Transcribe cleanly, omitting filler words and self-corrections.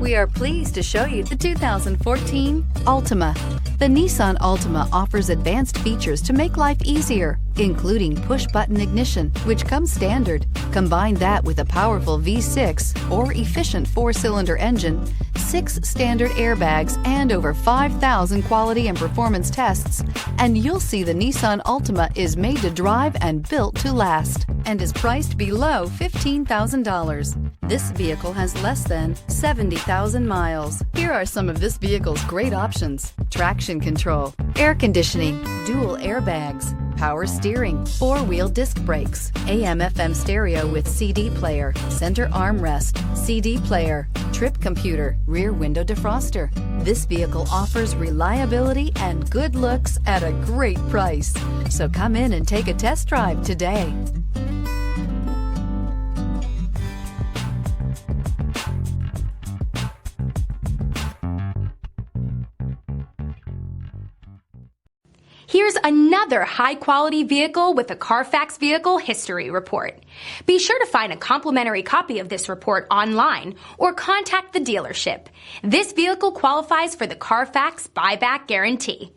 We are pleased to show you the 2014 Altima. The Nissan Altima offers advanced features to make life easier, including push-button ignition, which comes standard. Combine that with a powerful V6 or efficient 4-cylinder engine, 6 standard airbags, and over 5,000 quality and performance tests, and you'll see the Nissan Altima is made to drive and built to last, and is priced below $15,000. This vehicle has less than 70,000 miles. Here are some of this vehicle's great options: traction control, air conditioning, dual airbags, power steering, 4-wheel disc brakes, AM/FM stereo with CD player, center armrest, CD player, trip computer, rear window defroster. This vehicle offers reliability and good looks at a great price. So come in and take a test drive today. Here's another high-quality vehicle with a CARFAX Vehicle History Report. Be sure to find a complimentary copy of this report online or contact the dealership. This vehicle qualifies for the CARFAX Buyback Guarantee.